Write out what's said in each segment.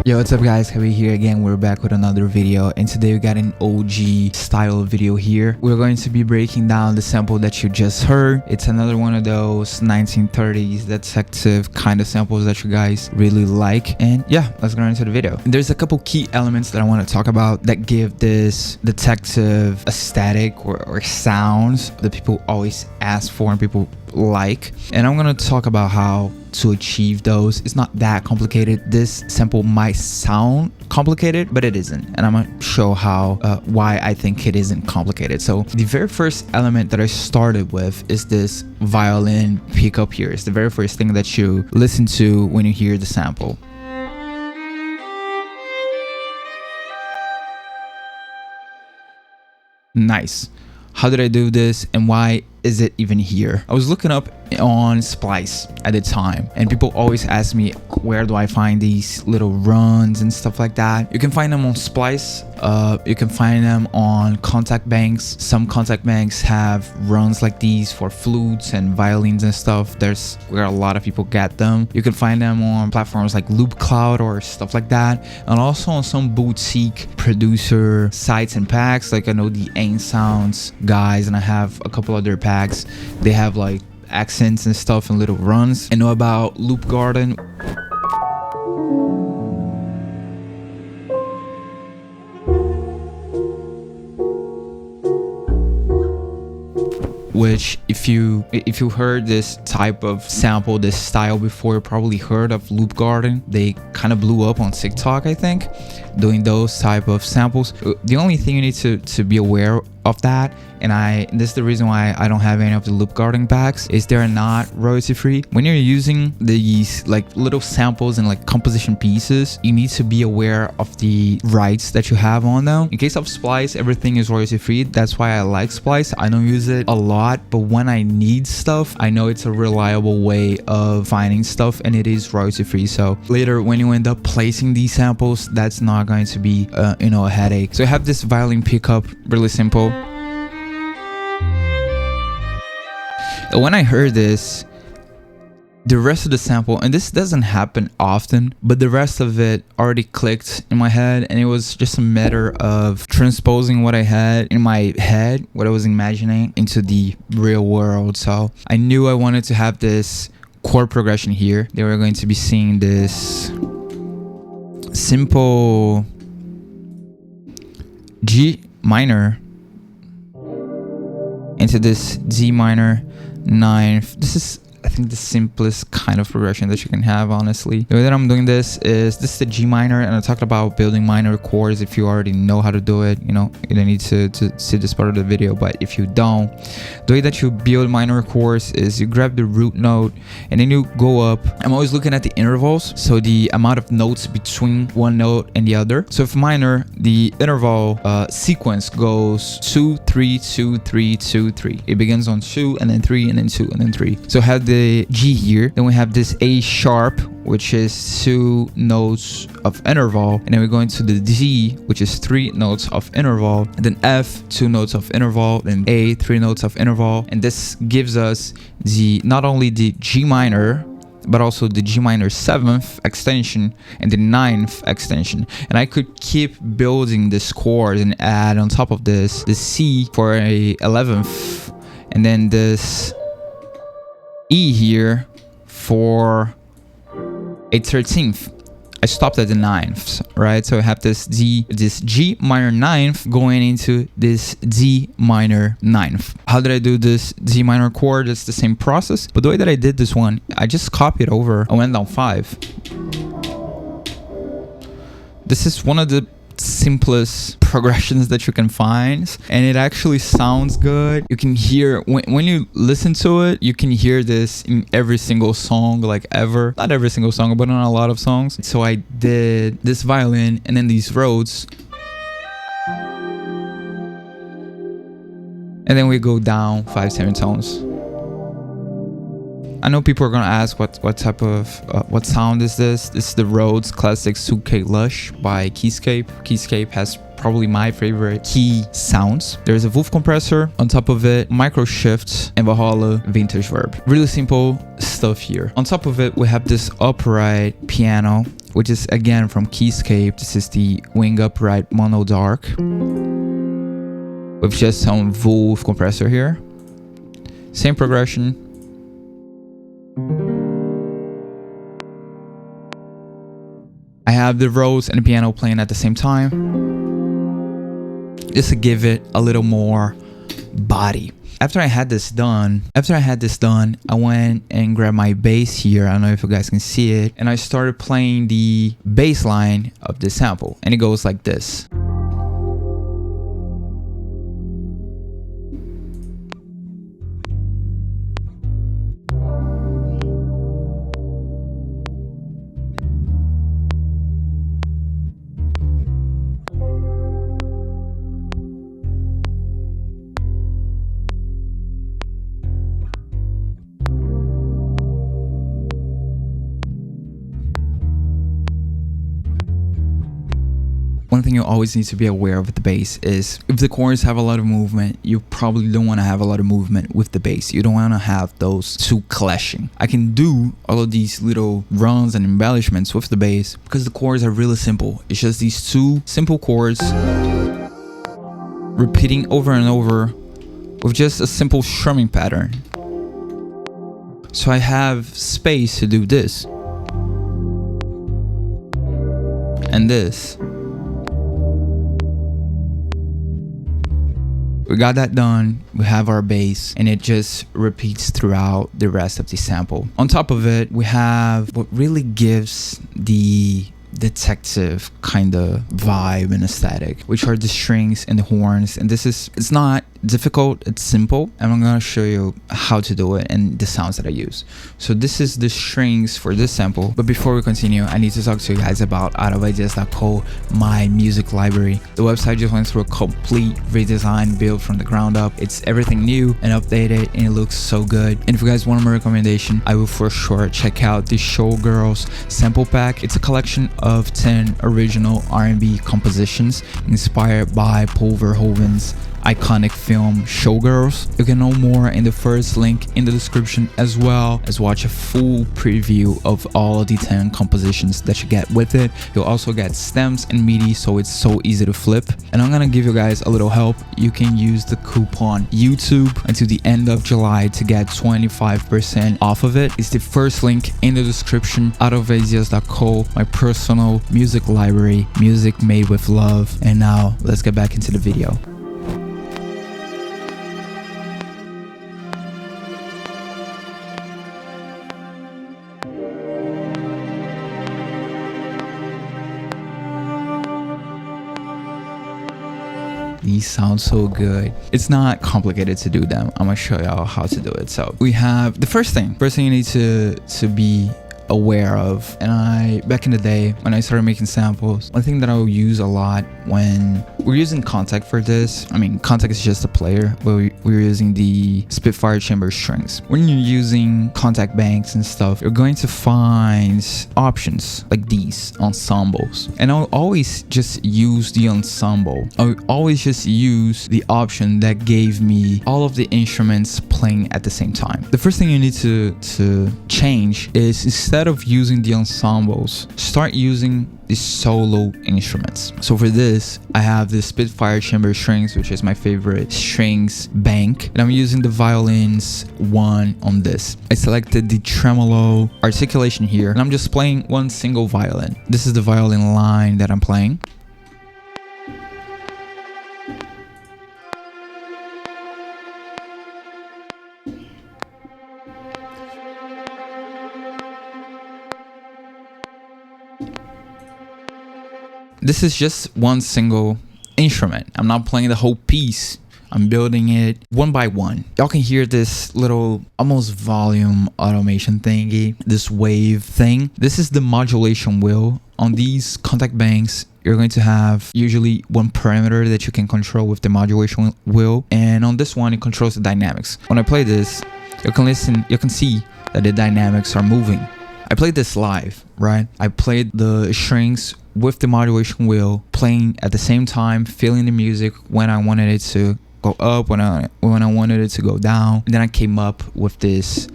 Yo, what's up guys, Kevin here again. We're back with another video, and today we got an OG style video here. We're going to be breaking down the sample that you just heard. It's another one of those 1930s detective kind of samples that you guys really like. And yeah, let's go into the video. There's a couple key elements that I want to talk about that give this detective aesthetic or sounds that people always ask for and people like, and I'm gonna talk about how to achieve those. It's not that complicated. This sample might sound complicated, but it isn't, and I'm gonna show how why I think it isn't complicated. So the very first element that I started with is this violin pickup here. It's the very first thing that you listen to when you hear the sample. Nice. How did I do this, and why is it even here? I was looking up on Splice at the time, and people always ask me, where do I find these little runs and stuff like that? You can find them on Splice. You can find them on contact banks. Some contact banks have runs like these for flutes and violins and stuff. There's where a lot of people get them. You can find them on platforms like Loop Cloud or stuff like that, and also on some boutique producer sites and packs. Like I know the Ain Sounds guys, and I have a couple other packs. They have like accents and stuff and little runs. I know about Loop Garden, which if you heard this type of sample, this style before, you probably heard of Loop Garden. They kind of blew up on TikTok, I think, doing those type of samples. The only thing you need to be aware of that, and this is the reason why I don't have any of the Loop Garden packs, is they're not royalty free. When you're using these like little samples and like composition pieces, you need to be aware of the rights that you have on them. In case of Splice, everything is royalty free. That's why I like Splice. I don't use it a lot, but when I need stuff, I know it's a reliable way of finding stuff, and it is royalty free. So later when you end up placing these samples, that's not going to be a headache. So I have this violin pickup, really simple. When I heard this, the rest of the sample, and this doesn't happen often, but the rest of it already clicked in my head, and it was just a matter of transposing what I had in my head, what I was imagining, into the real world. So I knew I wanted to have this chord progression here. They were going to be seeing this simple G minor into this D minor ninth. This is, I think, the simplest kind of progression that you can have, honestly. The way that I'm doing this is the G minor, and I talked about building minor chords. If you already know how to do it, you don't need to see this part of the video. But if you don't, the way that you build minor chords is you grab the root note and then you go up. I'm always looking at the intervals, so the amount of notes between one note and the other. So if minor, the interval sequence goes 2 3 2 3 2 3. It begins on 2 and then 3 and then 2 and then 3. So I have the G here, then we have this A sharp, which is 2 notes of interval, and then we're going to the D, which is 3 notes of interval, and then F, 2 notes of interval, then A, 3 notes of interval. And this gives us not only the G minor, but also the G minor 7th extension and the 9th extension. And I could keep building this chord and add on top of this the C for a 11th, and then this E here for a 13th. I stopped at the 9th, right? So I have this G minor 9th going into this D minor 9th. How did I do this D minor chord? It's the same process, but the way that I did this one, I just copied over. I went down 5. This is one of the simplest progressions that you can find, and it actually sounds good. You can hear when you listen to it, you can hear this in every single song, like ever. Not every single song, but on a lot of songs. So I did this violin and then these Rhodes. And then we go down 5 semitones. I know people are gonna ask what type of what sound is this? This is the Rhodes Classic 2K Lush by Keyscape. Keyscape has probably my favorite key sounds. There's a Wolf compressor on top of it, micro shifts, and Valhalla vintage verb. Really simple stuff here. On top of it, we have this upright piano, which is again from Keyscape. This is the Wing Upright Mono Dark with just some Wolf compressor here. Same progression. I have the Rhodes and the piano playing at the same time, just to give it a little more body. After I had this done, I went and grabbed my bass here. I don't know if you guys can see it, and I started playing the bass line of this sample, and it goes like this. One thing you always need to be aware of with the bass is if the chords have a lot of movement, you probably don't want to have a lot of movement with the bass. You don't want to have those two clashing. I can do all of these little runs and embellishments with the bass because the chords are really simple. It's just these two simple chords repeating over and over with just a simple strumming pattern. So I have space to do this and this. We got that done, we have our bass, and it just repeats throughout the rest of the sample. On top of it, we have what really gives the detective kind of vibe and aesthetic, which are the strings and the horns. And it's not difficult, it's simple, and I'm gonna show you how to do it and the sounds that I use. So this is the strings for this sample, but before we continue, I need to talk to you guys about outofIdeas.co, my music library. The website just went through a complete redesign, built from the ground up. It's everything new and updated, and it looks so good. And if you guys want my recommendation, I will for sure check out the Showgirls sample pack. It's a collection of 10 original R&B compositions inspired by Paul Verhoeven's iconic film Showgirls. You can know more in the first link in the description, as well as watch a full preview of all of the 10 compositions that you get with it. You'll also get stems and MIDI, so it's so easy to flip. And I'm gonna give you guys a little help. You can use the coupon YouTube until the end of July to get 25% off of it. It's the first link in the description. outofIdeas.co, my personal music library, music made with love. And now let's get back into the video. These sound so good. It's not complicated to do them. I'm gonna show y'all how to do it. So we have the first thing you need to be aware of. And back in the day when I started making samples, one thing that I will use a lot when we're using Contact for this, I mean, Contact is just a player, but we're using the Spitfire chamber strings. When you're using Contact banks and stuff, you're going to find options like these ensembles, and I'll always just use the ensemble. I'll always just use the option that gave me all of the instruments playing at the same time. The first thing you need to change is, instead of using the ensembles, start using the solo instruments. So for this, I have the Spitfire chamber strings, which is my favorite strings bank, and I'm using the violins 1 on this. I selected the tremolo articulation here, and I'm just playing one single violin. This is the violin line that I'm playing. This is just one single instrument. I'm not playing the whole piece. I'm building it one by one. Y'all can hear this little almost volume automation thingy, this wave thing. This is the modulation wheel. On these Contact banks, you're going to have usually one parameter that you can control with the modulation wheel, and on this one it controls the dynamics. When I play this, you can see that the dynamics are moving. I played this live, right? I played the strings with the modulation wheel playing at the same time, feeling the music when I wanted it to go up, when I wanted it to go down. And then I came up with this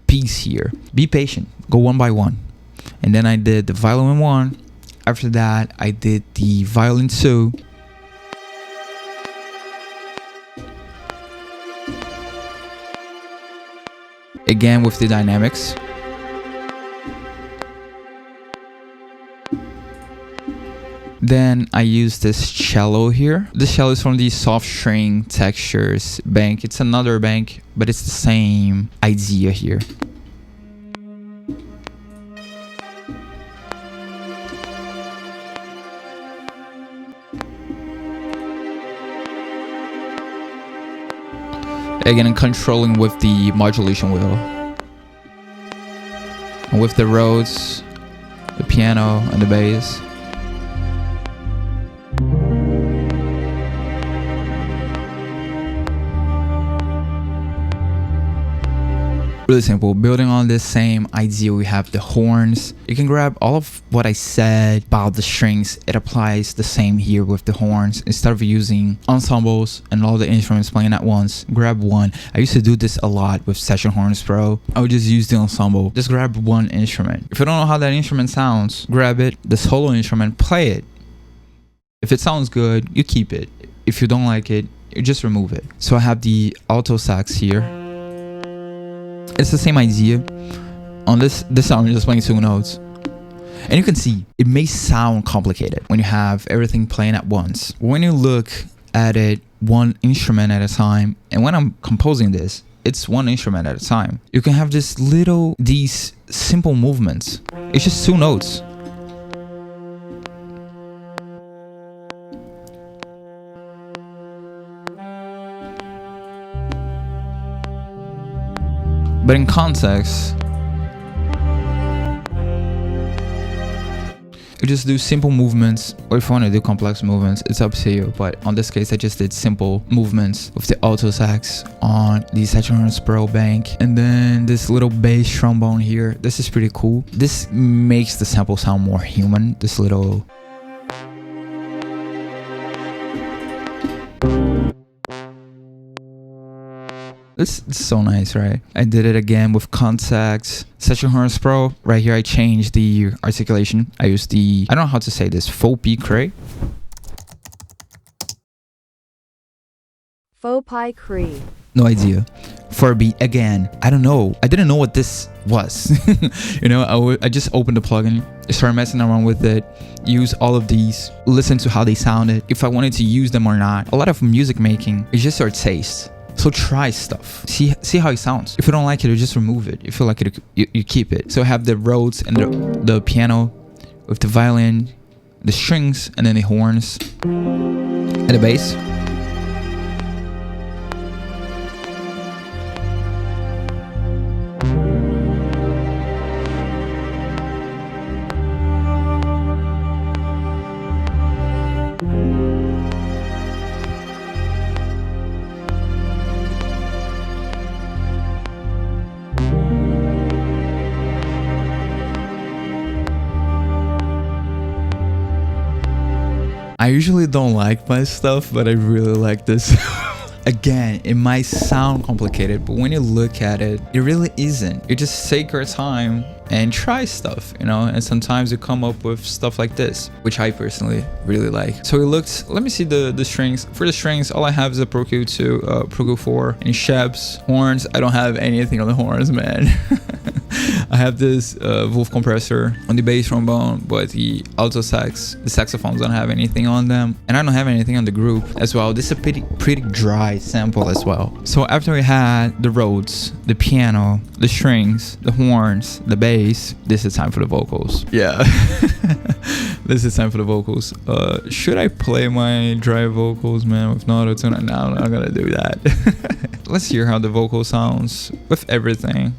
piece here. Be patient, go one by one. And then I did the violin 1. After that, I did the violin 2. Again with the dynamics. Then I use this cello here. This cello is from the Soft String Textures bank. It's another bank, but it's the same idea here. Again, I'm controlling with the modulation wheel. And with the Rhodes, the piano, and the bass. Really simple. Building on this same idea, we have the horns. You can grab all of what I said about the strings. It applies the same here with the horns. Instead of using ensembles and all the instruments playing at once, grab one. I used to do this a lot with Session Horns Pro. I would just use the ensemble. Just grab one instrument. If you don't know how that instrument sounds, grab it, the solo instrument, play it. If it sounds good, you keep it. If you don't like it, you just remove it. So I have the alto sax here. It's the same idea. On this sound, I'm just playing 2 notes. And you can see, it may sound complicated when you have everything playing at once. When you look at it one instrument at a time, and when I'm composing this, it's one instrument at a time. You can have these simple movements. It's just 2 notes. But in context, you just do simple movements, or if you want to do complex movements, it's up to you. But on this case, I just did simple movements with the alto sax on the Session Horns Pro bank. And then this little bass trombone here. This is pretty cool. This makes the sample sound more human. This little... This is so nice, right? I did it again with Contact. Session Horns Pro. Right here, I changed the articulation. I used the, I don't know how to say this, faux pi cray. Faux pi cray. No idea. 4B again. I don't know. I didn't know what this was. You know, I just opened the plugin, started messing around with it, use all of these, listen to how they sounded, if I wanted to use them or not. A lot of music making is just your taste. So try stuff. See how it sounds. If you don't like it, you just remove it. If you like it, you keep it. So I have the Rhodes and the piano with the violin, the strings, and then the horns and the bass. I usually don't like my stuff, but I really like this. Again, it might sound complicated, but when you look at it, it really isn't. You just take your time and try stuff, you know, and sometimes you come up with stuff like this, which I personally really like. So it looks, let me see the strings. For the strings, all I have is a Pro Q2, Pro Q4, and Shebs. Horns, I don't have anything on the horns, man. I have this Wolf compressor on the bass trombone, but the alto sax, the saxophones don't have anything on them. And I don't have anything on the group as well. This is a pretty dry sample as well. So after we had the Rhodes, the piano, the strings, the horns, the bass, this is time for the vocals. Yeah. This is time for the vocals. Should I play my dry vocals, man, with no auto-tune? No, I'm not gonna do that. Let's hear how the vocal sounds with everything.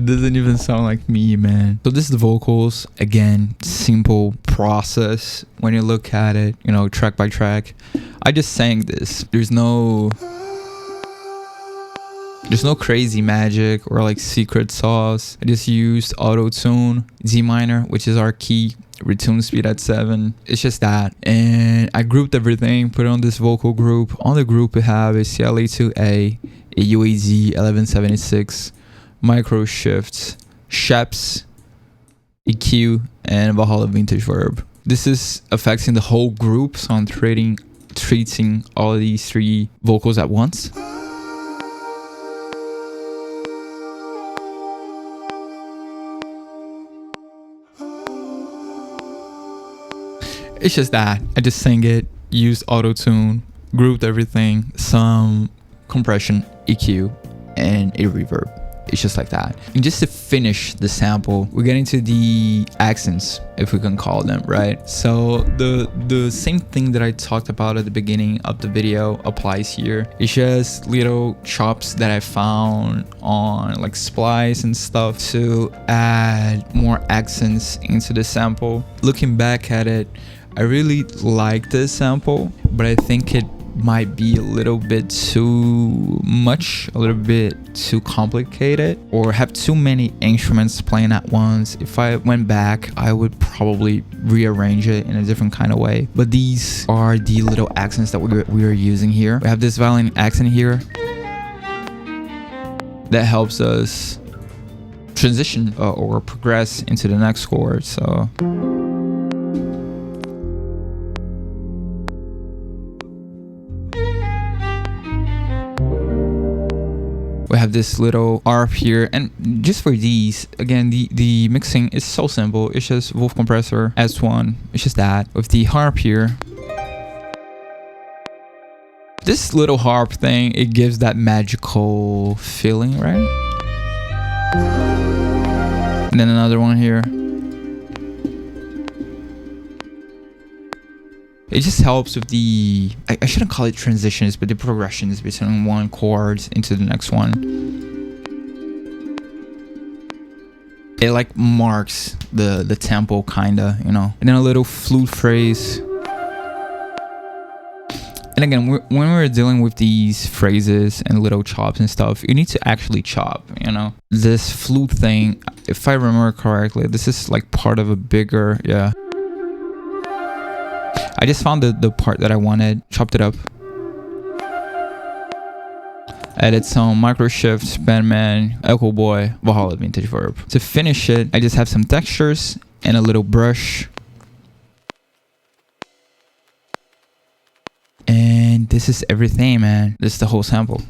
It doesn't even sound like me, man. So this is the vocals. Again, simple process when you look at it, you know, track by track. I just sang this. There's no crazy magic or like secret sauce. I just used auto tune, Z minor, which is our key, retune speed at 7. It's just that. And I grouped everything, put it on this vocal group. On the group we have a CLA2A, a UAZ 1176, micro shifts, Sheps, EQ, and Valhalla vintage verb. This is affecting the whole group, so I'm treating all of these 3 vocals at once. It's just that. I just sang it, used auto-tune, grouped everything, some compression, EQ, and a reverb. It's just like that. And just to finish the sample, we're getting to the accents, if we can call them, right? So the same thing that I talked about at the beginning of the video applies here. It's just little chops that I found on like Splice and stuff to add more accents into the sample. Looking back at it, I really like this sample, but I think it might be a little bit too much, a little bit too complicated, or have too many instruments playing at once. If I went back, I would probably rearrange it in a different kind of way. But these are the little accents that we are using here. We have this violin accent here that helps us transition or progress into the next chord. So we have this little harp here, and just for these, again, the mixing is so simple. It's just Wolf compressor, S1, it's just that. With the harp here, this little harp thing, it gives that magical feeling, right? And then another one here. It just helps with the, I shouldn't call it transitions, but the progressions between one chord into the next one. It like marks the tempo kinda, you know. And then a little flute phrase. And again, when we're dealing with these phrases and little chops and stuff, you need to actually chop, you know. This flute thing, if I remember correctly, this is like part of a bigger, yeah. I just found the part that I wanted, chopped it up, added some micro shifts, Bandman, Echo Boy, Valhalla vintage verb. To finish it, I just have some textures and a little brush. And this is everything, man. This is the whole sample.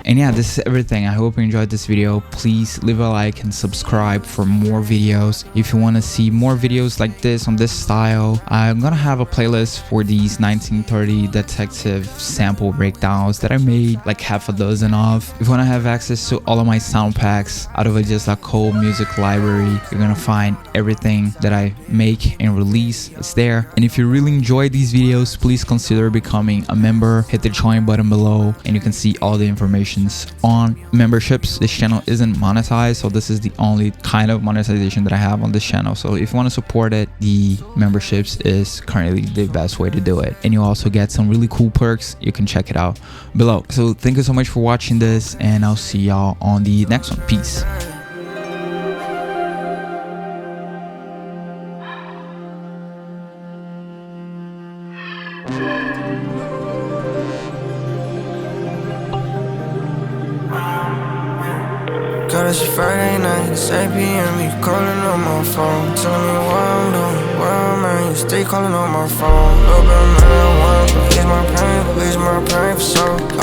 And yeah, this is everything. I hope you enjoyed this video. Please leave a like and subscribe for more videos. If you want to see more videos like this on this style, I'm gonna have a playlist for these 1930 detective sample breakdowns that I made like half a dozen of. If you want to have access to all of my sound packs out of a just.co music library, you're gonna find everything that I make and release. It's there. And if you really enjoy these videos, please consider becoming a member. Hit the join button below and you can see all the information on memberships. This channel isn't monetized, so this is the only kind of monetization that I have on this channel. So if you want to support it, the memberships is currently the best way to do it. And you also get some really cool perks. You can check it out below. So thank you so much for watching this, and I'll see y'all on the next one. Peace. God, it's a Friday night, it's 8 p.m. You calling on my phone, telling me what I'm doing, where I'm at. You stay calling on my phone. Little bit of marijuana, please my pain for so.